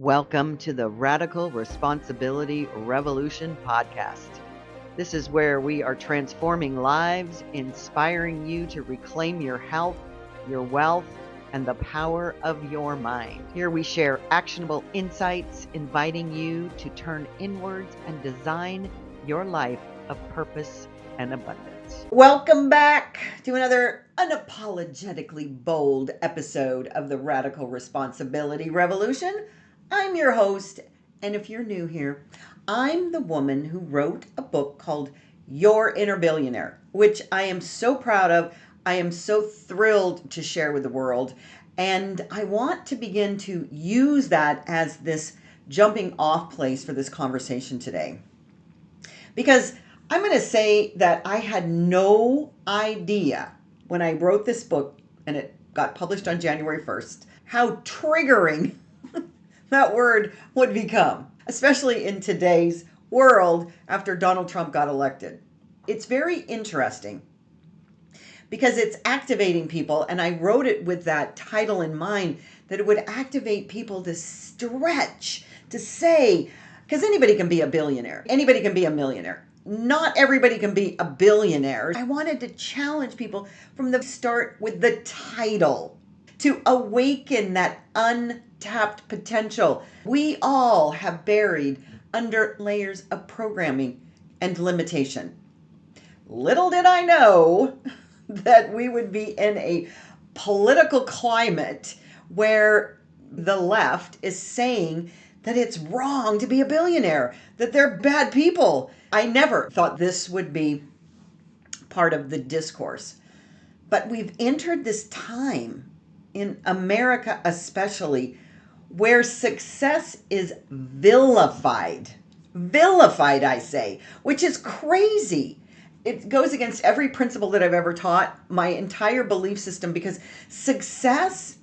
Welcome to the Radical Responsibility Revolution podcast. This is where we are transforming lives, inspiring you to reclaim your health, your wealth, and the power of your mind. Here we share actionable insights, inviting you to turn inwards and design your life of purpose and abundance. Welcome back to another unapologetically bold episode of the Radical Responsibility Revolution. I'm your host, and if you're new here, I'm the woman who wrote a book called Your Inner Billionaire, which I am so proud of. I am so thrilled to share with the world, and I want to begin to use that as this jumping off place for this conversation today. Because I'm going to say that I had no idea when I wrote this book, and it got published on January 1st, how triggering that word would become, especially in today's world after Donald Trump got elected. It's very interesting because it's activating people, and I wrote it with that title in mind, that it would activate people to stretch, to say, because anybody can be a billionaire, anybody can be a millionaire. Not everybody can be a billionaire. I wanted to challenge people from the start with the title to awaken that untapped potential we all have buried under layers of programming and limitation. Little did I know that we would be in a political climate where the left is saying that it's wrong to be a billionaire, that they're bad people. I never thought this would be part of the discourse. But we've entered this time, in America especially, where success is vilified. Vilified, I say, which is crazy. It goes against every principle that I've ever taught, my entire belief system, because success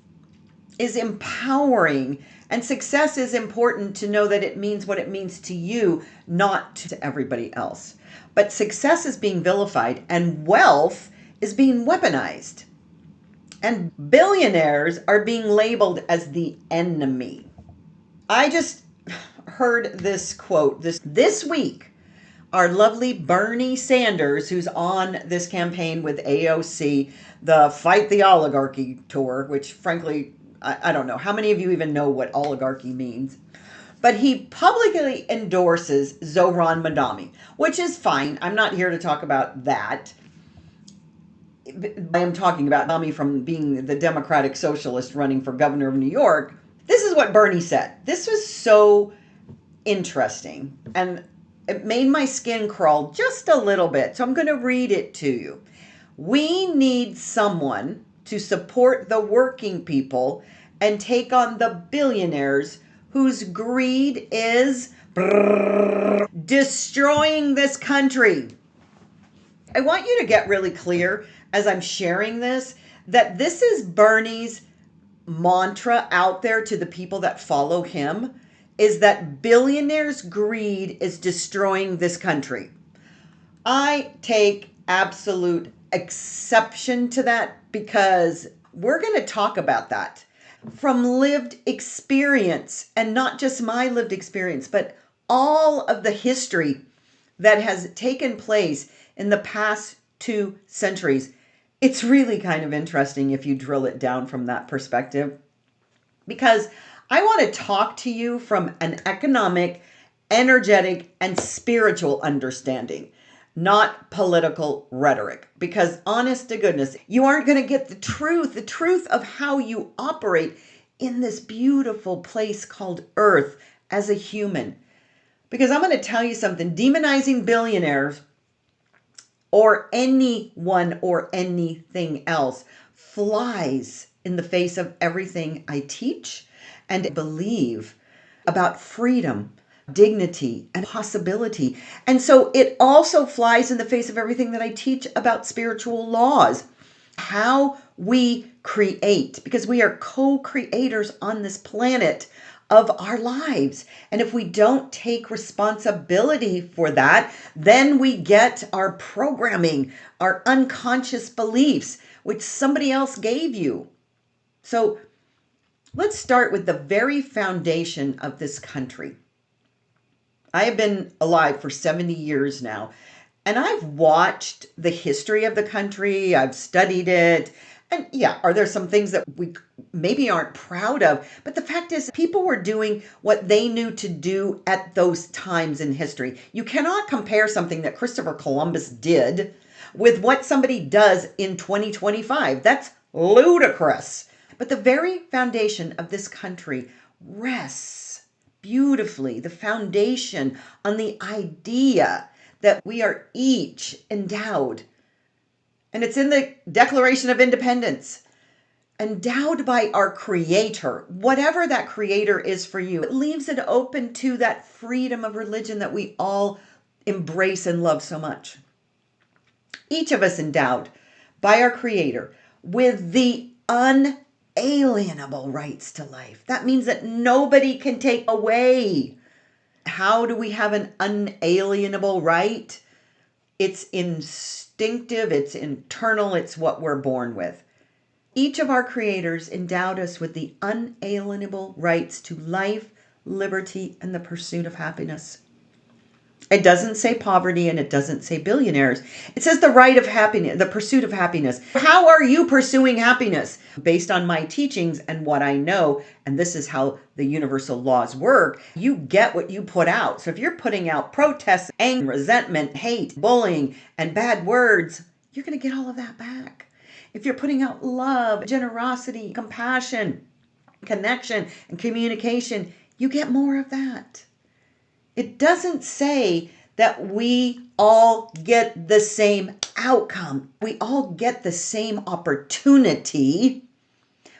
is empowering, and success is important to know that it means what it means to you, not to everybody else. But success is being vilified, and wealth is being weaponized. And billionaires are being labeled as the enemy. I just heard this quote this week. Our lovely Bernie Sanders, who's on this campaign with AOC, the Fight the Oligarchy tour, which frankly, I don't know. How many of you even know what oligarchy means? But he publicly endorses Zohran Mamdani, which is fine. I'm not here to talk about that. I am talking about Mamdani from being the Democratic Socialist running for governor of New York. This is what Bernie said. This was so interesting, and it made my skin crawl just a little bit. So I'm going to read it to you. We need someone to support the working people and take on the billionaires whose greed is destroying this country. I want you to get really clear as I'm sharing this, that this is Bernie's mantra out there to the people that follow him, is that billionaires' greed is destroying this country. I take absolute exception to that because we're going to talk about that from lived experience, and not just my lived experience, but all of the history that has taken place in the past 2 centuries. It's really kind of interesting if you drill it down from that perspective, because I want to talk to you from an economic, energetic, and spiritual understanding, not political rhetoric. Because honest to goodness, you aren't going to get the truth of how you operate in this beautiful place called Earth as a human. Because I'm going to tell you something, demonizing billionaires or anyone or anything else flies in the face of everything I teach and believe about freedom, dignity, and possibility. And so it also flies in the face of everything that I teach about spiritual laws, how we create, because we are co-creators on this planet of our lives. And if we don't take responsibility for that, then we get our programming, our unconscious beliefs, which somebody else gave you. So Let's start with the very foundation of this country. I have been alive for 70 years now, and I've watched the history of the country. I've studied it. And yeah, are there some things that we maybe aren't proud of? But the fact is, people were doing what they knew to do at those times in history. You cannot compare something that Christopher Columbus did with what somebody does in 2025. That's ludicrous. But the very foundation of this country rests beautifully, the foundation on the idea that we are each endowed. And it's in the Declaration of Independence, endowed by our Creator, whatever that Creator is for you. It leaves it open to that freedom of religion that we all embrace and love so much. Each of us endowed by our Creator with the unalienable rights to life. That means that nobody can take away. How do we have an unalienable right? It's instinctive, it's internal, it's what we're born with. Each of our creators endowed us with the unalienable rights to life, liberty, and the pursuit of happiness. It doesn't say poverty and it doesn't say billionaires. It says the right of happiness, the pursuit of happiness. How are you pursuing happiness? Based on my teachings and what I know, and this is how the universal laws work, you get what you put out. So if you're putting out protests, anger, resentment, hate, bullying, and bad words, you're going to get all of that back. If you're putting out love, generosity, compassion, connection, and communication, you get more of that. It doesn't say that we all get the same outcome. We all get the same opportunity.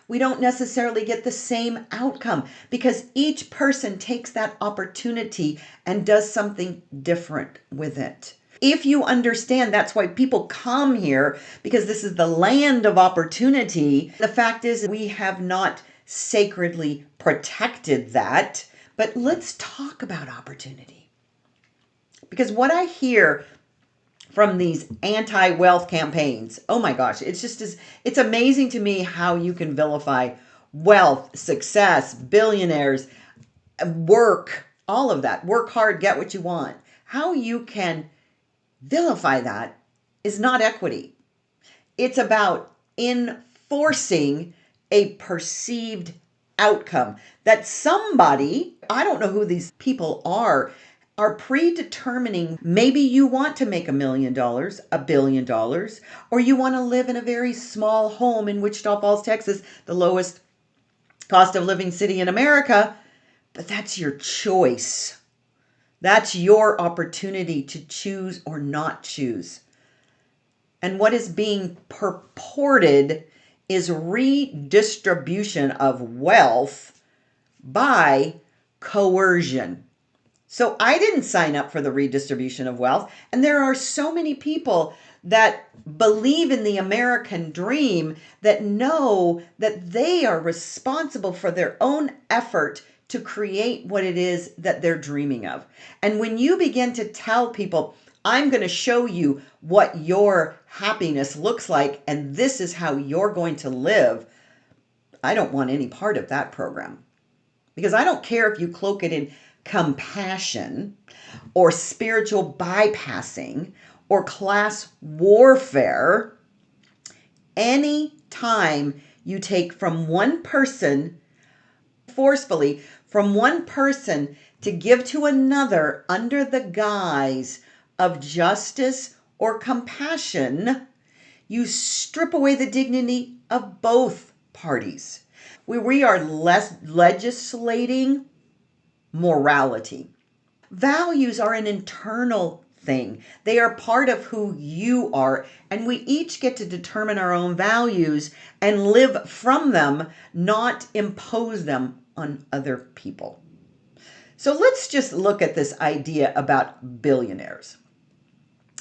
We don't necessarily get the same outcome because each person takes that opportunity and does something different with it. If you understand, that's why people come here, because this is the land of opportunity. The fact is, we have not sacredly protected that. But let's talk about opportunity. Because what I hear from these anti-wealth campaigns, oh my gosh, it's amazing to me how you can vilify wealth, success, billionaires, work, all of that. Work hard, get what you want. How you can vilify that is not equity. It's about enforcing a perceived outcome that somebody, I don't know who these people are predetermining. Maybe you want to make $1 million, $1 billion, or you want to live in a very small home in Wichita Falls, Texas, the lowest cost of living city in America. But that's your choice. That's your opportunity to choose or not choose. And what is being purported is redistribution of wealth by coercion. So I didn't sign up for the redistribution of wealth. And there are so many people that believe in the American dream that know that they are responsible for their own effort to create what it is that they're dreaming of. And when you begin to tell people, I'm going to show you what your happiness looks like, and this is how you're going to live, I don't want any part of that program. Because I don't care if you cloak it in compassion or spiritual bypassing or class warfare. Any time you take from one person, forcefully from one person to give to another under the guise of justice or compassion, you strip away the dignity of both parties. We are legislating morality. Values are an internal thing. They are part of who you are, and we each get to determine our own values and live from them, not impose them on other people. So let's just look at this idea about billionaires.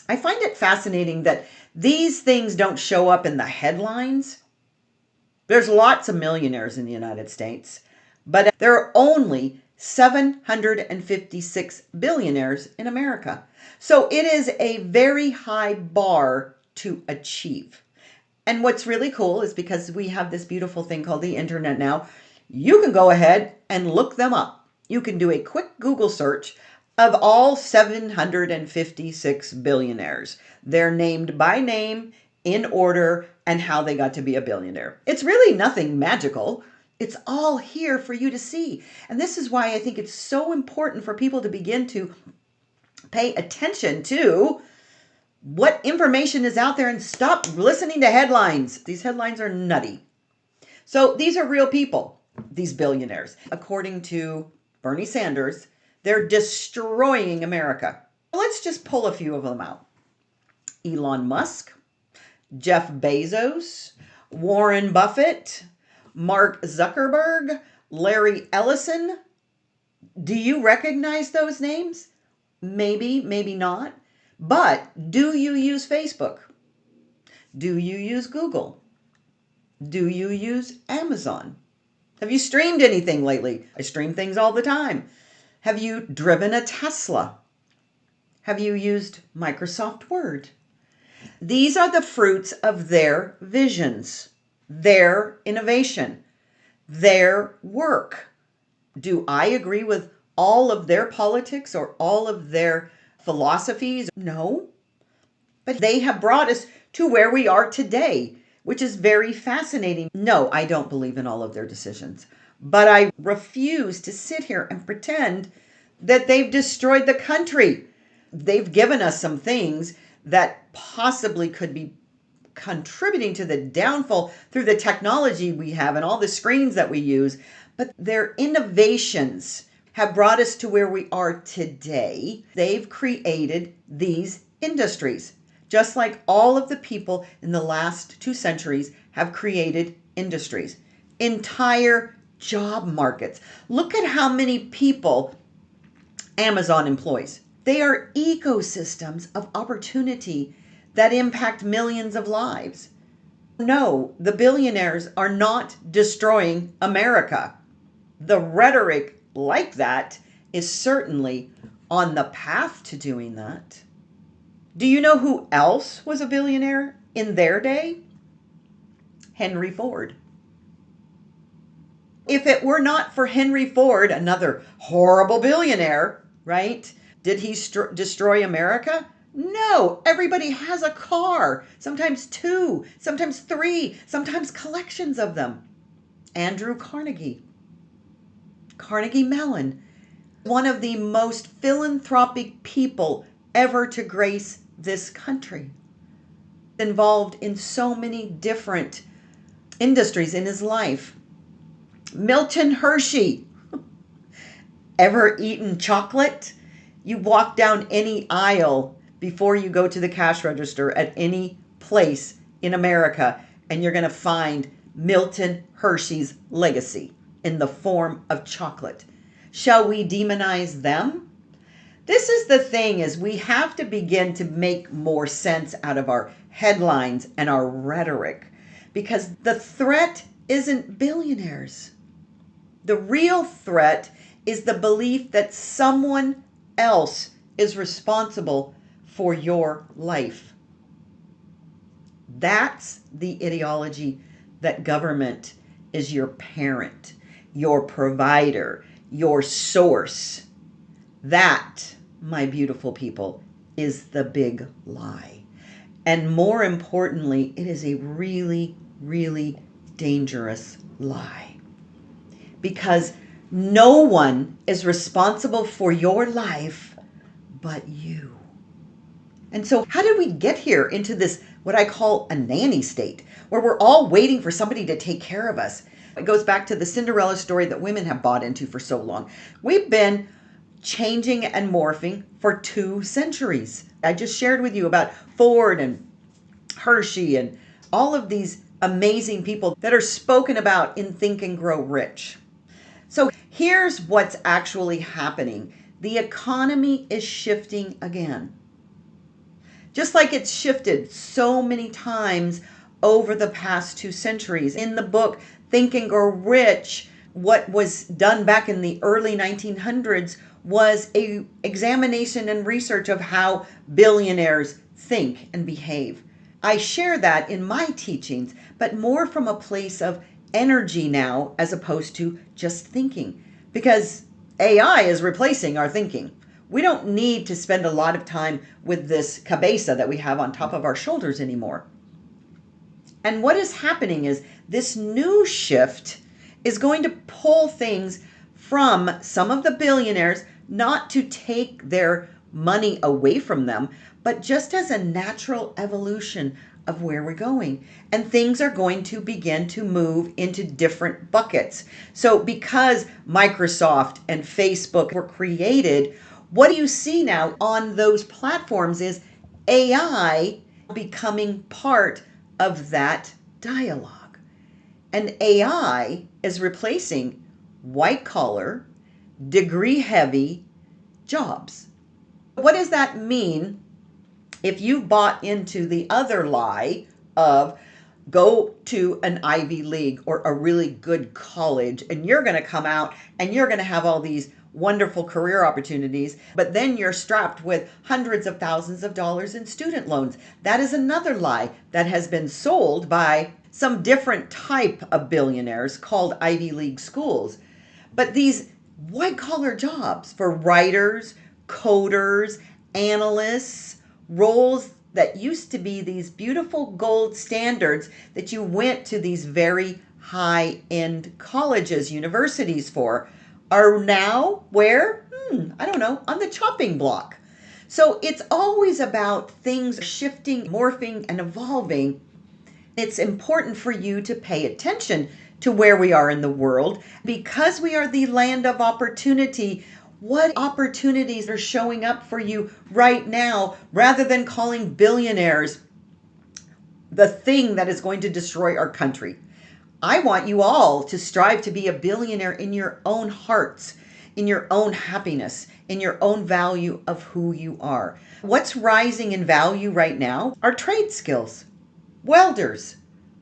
I find it fascinating that these things don't show up in the headlines. There's lots of millionaires in the United States, but there are only 756 billionaires in America. So it is a very high bar to achieve. And what's really cool is because we have this beautiful thing called the internet now, You can go ahead and look them up. You can do a quick Google search of all 756 billionaires. They're named by name, in order, and how they got to be a billionaire. It's really nothing magical. It's all here for you to see. And this is why I think it's so important for people to begin to pay attention to what information is out there and stop listening to headlines. These headlines are nutty. So these are real people, these billionaires. According to Bernie Sanders, they're destroying America. Let's just pull a few of them out. Elon Musk, Jeff Bezos, Warren Buffett, Mark Zuckerberg, Larry Ellison. Do you recognize those names? Maybe, maybe not. But do you use Facebook? Do you use Google? Do you use Amazon? Have you streamed anything lately? I stream things all the time. Have you driven a Tesla? Have you used Microsoft Word? These are the fruits of their visions, their innovation, their work. Do I agree with all of their politics or all of their philosophies? No. But they have brought us to where we are today, which is very fascinating. No, I don't believe in all of their decisions, but I refuse to sit here and pretend that they've destroyed the country. They've given us some things that possibly could be contributing to the downfall through the technology we have and all the screens that we use. But their innovations have brought us to where we are today. They've created these industries, just like all of the people in the last 2 centuries have created industries, entire job markets. Look at how many people Amazon employs. They are ecosystems of opportunity that impact millions of lives. No, the billionaires are not destroying America. The rhetoric like that is certainly on the path to doing that. Do you know who else was a billionaire in their day? Henry Ford. If it were not for Henry Ford, another horrible billionaire, right? Did he destroy America? No, everybody has a car, sometimes 2, sometimes 3, sometimes collections of them. Andrew Carnegie Mellon, one of the most philanthropic people ever to grace this country, involved in so many different industries in his life. Milton Hershey, ever eaten chocolate? You walk down any aisle before you go to the cash register at any place in America, and you're going to find Milton Hershey's legacy in the form of chocolate. Shall we demonize them? This is the thing, is we have to begin to make more sense out of our headlines and our rhetoric, because the threat isn't billionaires. The real threat is the belief that someone else is responsible for your life. That's the ideology that government is your parent, your provider, your source. That, my beautiful people, is the big lie. And more importantly, it is a really, really dangerous lie. Because no one is responsible for your life but you. And so how did we get here into this, what I call a nanny state, where we're all waiting for somebody to take care of us? It goes back to the Cinderella story that women have bought into for so long. We've been changing and morphing for 2 centuries. I just shared with you about Ford and Hershey and all of these amazing people that are spoken about in Think and Grow Rich. So here's what's actually happening. The economy is shifting again. Just like it's shifted so many times over the past 2 centuries. In the book, Think and Grow Rich, what was done back in the early 1900s was a examination and research of how billionaires think and behave. I share that in my teachings, but more from a place of energy now as opposed to just thinking, because AI is replacing our thinking. We don't need to spend a lot of time with this cabeza that we have on top of our shoulders anymore. And what is happening is this new shift is going to pull things from some of the billionaires, not to take their money away from them, but just as a natural evolution of where we're going. And things are going to begin to move into different buckets. So because Microsoft and Facebook were created, what do you see now on those platforms is AI becoming part of that dialogue. And AI is replacing white collar, degree heavy jobs. What does that mean if you bought into the other lie of go to an Ivy League or a really good college and you're going to come out and you're going to have all these wonderful career opportunities, but then you're strapped with hundreds of thousands of dollars in student loans? That is another lie that has been sold by some different type of billionaires called Ivy League schools. But these white collar jobs for writers, coders, analysts, roles that used to be these beautiful gold standards that you went to these very high end colleges, universities for, are now where? I don't know, on the chopping block. So it's always about things shifting, morphing, and evolving. It's important for you to pay attention to where we are in the world because we are the land of opportunity. What opportunities are showing up for you right now rather than calling billionaires the thing that is going to destroy our country? I want you all to strive to be a billionaire in your own hearts, in your own happiness, in your own value of who you are. What's rising in value right now are trade skills. Welders,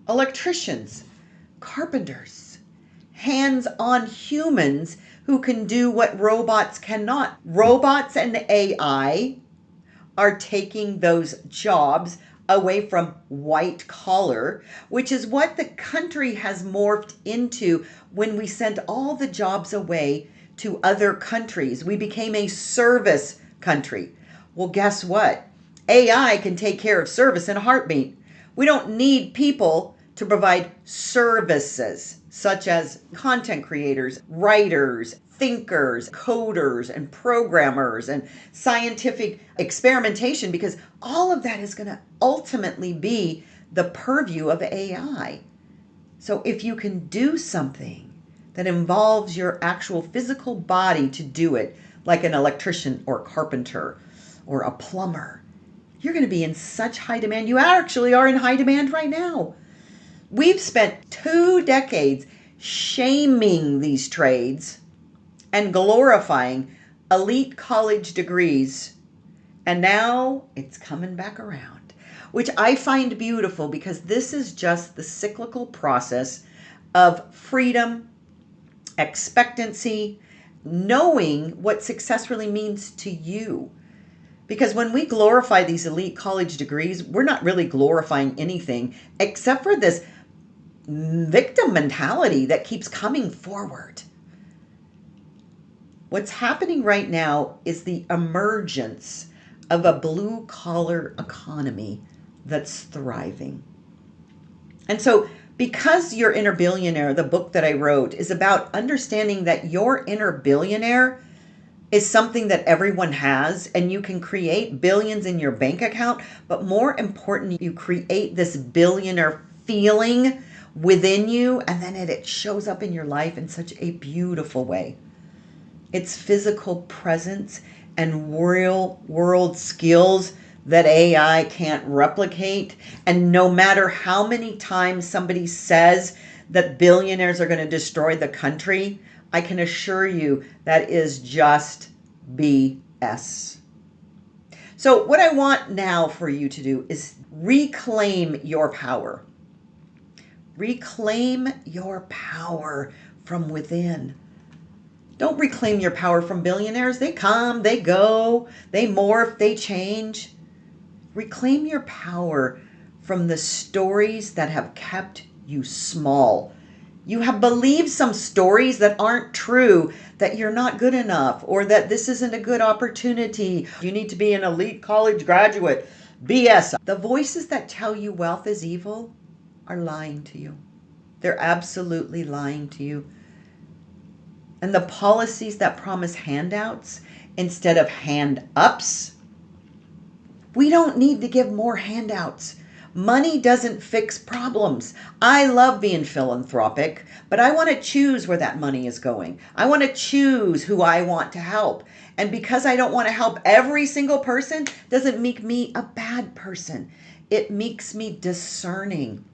electricians, carpenters, hands-on humans who can do what robots cannot. Robots and AI are taking those jobs away from white collar, which is what the country has morphed into when we sent all the jobs away to other countries. We became a service country. Well, guess what? AI can take care of service in a heartbeat. We don't need people to provide services such as content creators, writers, thinkers, coders, and programmers, and scientific experimentation, because all of that is going to ultimately be the purview of AI. So if you can do something that involves your actual physical body to do it, like an electrician or carpenter or a plumber, you're going to be in such high demand. You actually are in high demand right now. We've spent 2 decades shaming these trades and glorifying elite college degrees. And now it's coming back around, which I find beautiful because this is just the cyclical process of freedom, expectancy, knowing what success really means to you. Because when we glorify these elite college degrees, we're not really glorifying anything except for this victim mentality that keeps coming forward. What's happening right now is the emergence of a blue collar economy that's thriving. And so, because your Inner Billionaire, the book that I wrote, is about understanding that your inner billionaire is something that everyone has, and you can create billions in your bank account, but more important, you create this billionaire feeling within you, and then it shows up in your life in such a beautiful way. It's physical presence and real world skills that AI can't replicate. And no matter how many times somebody says that billionaires are going to destroy the country, I can assure you that is just BS. So what I want now for you to do is reclaim your power. Reclaim your power from within. Don't reclaim your power from billionaires. They come, they go, they morph, they change. Reclaim your power from the stories that have kept you small You have believed some stories that aren't true, that you're not good enough, or that this isn't a good opportunity. You need to be an elite college graduate. BS. The voices that tell you wealth is evil are lying to you. They're absolutely lying to you. And the policies that promise handouts instead of hand ups, we don't need to give more handouts. Money doesn't fix problems. I love being philanthropic, but I want to choose where that money is going. I want to choose who I want to help. And because I don't want to help every single person, doesn't make me a bad person. It makes me discerning.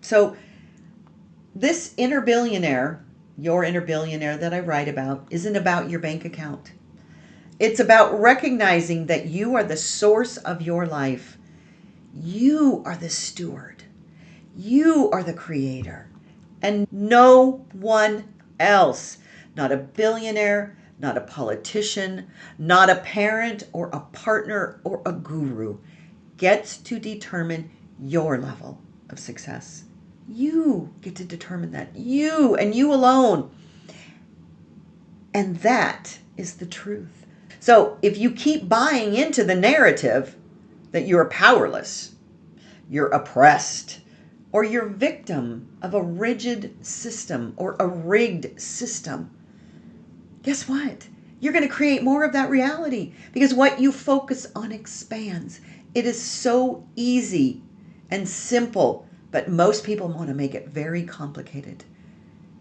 So this inner billionaire, your inner billionaire that I write about, isn't about your bank account. It's about recognizing that you are the source of your life. You are the steward. You are the creator. And no one else. Not a billionaire, not a politician, not a parent or a partner or a guru gets to determine your level of success. You get to determine that. You and you alone. And that is the truth. So if you keep buying into the narrative that you're powerless, you're oppressed, or you're victim of a rigid system or a rigged system, guess what? You're going to create more of that reality because what you focus on expands. It is so easy and simple, but most people want to make it very complicated.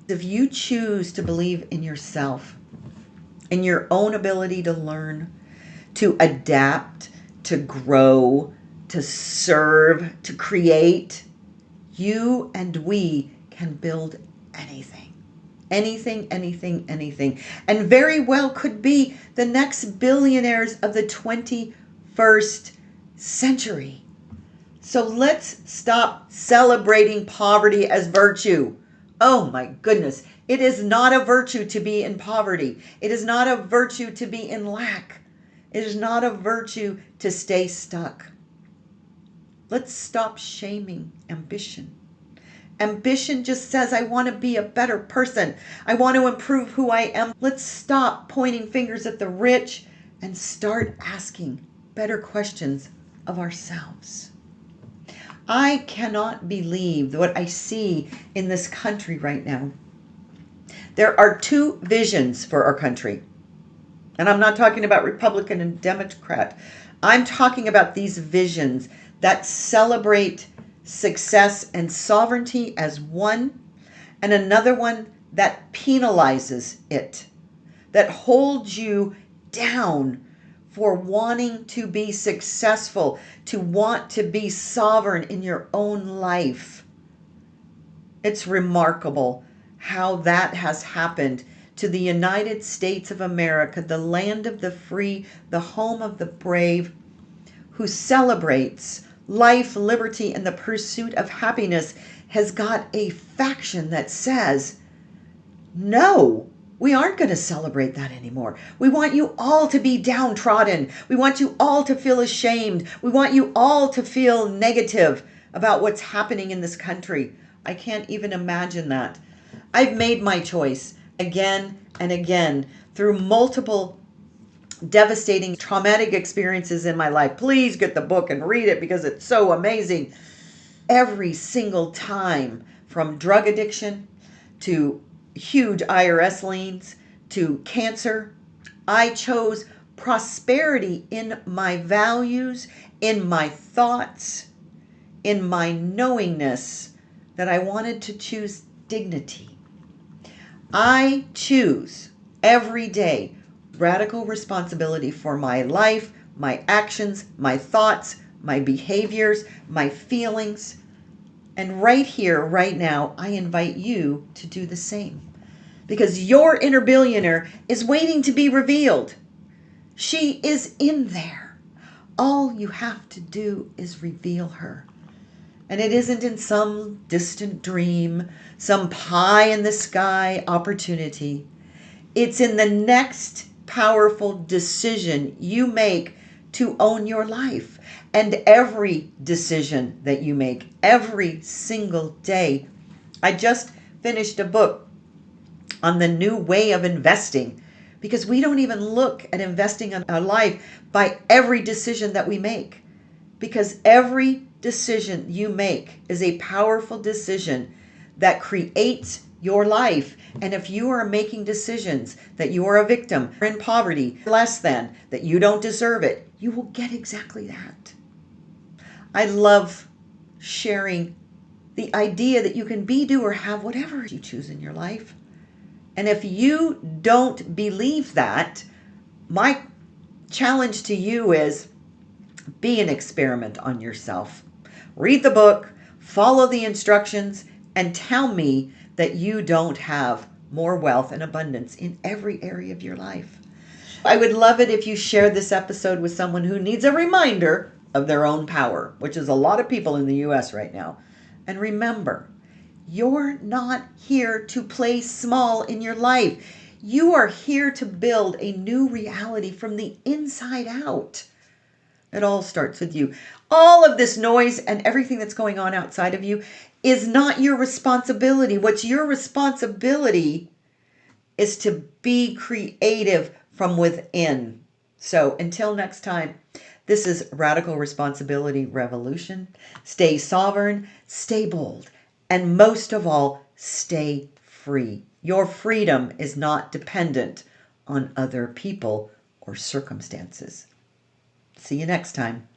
If you choose to believe in yourself, in your own ability to learn, to adapt, to grow, to serve, to create, you and we can build anything. Anything, anything, anything. And very well could be the next billionaires of the 21st century. So let's stop celebrating poverty as virtue. Oh my goodness. It is not a virtue to be in poverty. It is not a virtue to be in lack. It is not a virtue to stay stuck. Let's stop shaming ambition. Ambition just says, I want to be a better person. I want to improve who I am. Let's stop pointing fingers at the rich and start asking better questions of ourselves. I cannot believe what I see in this country right now. There are two visions for our country. And I'm not talking about Republican and Democrat. I'm talking about these visions that celebrate success and sovereignty as one, and another one that penalizes it, that holds you down for wanting to be successful, to want to be sovereign in your own life. It's remarkable how that has happened to the United States of America, the land of the free, the home of the brave, who celebrates life, liberty, and the pursuit of happiness, has got a faction that says, no, we aren't going to celebrate that anymore. We want you all to be downtrodden. We want you all to feel ashamed. We want you all to feel negative about what's happening in this country. I can't even imagine that. I've made my choice again and again through multiple devastating, traumatic experiences in my life. Please get the book and read it because it's so amazing. Every single time, from drug addiction to huge IRS liens to cancer, I chose prosperity in my values, in my thoughts, in my knowingness that I wanted to choose dignity. I choose every day radical responsibility for my life, my actions, my thoughts, my behaviors, my feelings. And right here, right now, I invite you to do the same. Because your inner billionaire is waiting to be revealed. She is in there. All you have to do is reveal her. And it isn't in some distant dream, some pie in the sky opportunity. It's in the next powerful decision you make to own your life. And every decision that you make every single day I just finished a book on the new way of investing because we don't even look at investing in our life by every decision that we make. Because every decision you make is a powerful decision that creates your life. And if you are making decisions that you are a victim, in poverty, less than, that you don't deserve it, you will get exactly that. I love sharing the idea that you can be, do, or have whatever you choose in your life. And if you don't believe that, my challenge to you is be an experiment on yourself. Read the book, follow the instructions, and tell me that you don't have more wealth and abundance in every area of your life. I would love it if you shared this episode with someone who needs a reminder of their own power, which is a lot of people in the US right now. And remember, you're not here to play small in your life. You are here to build a new reality from the inside out. It all starts with you. All of this noise and everything that's going on outside of you is not your responsibility. What's your responsibility is to be creative from within. So until next time, this is Radical Responsibility Revolution. Stay sovereign, stay bold, and most of all, stay free. Your freedom is not dependent on other people or circumstances. See you next time.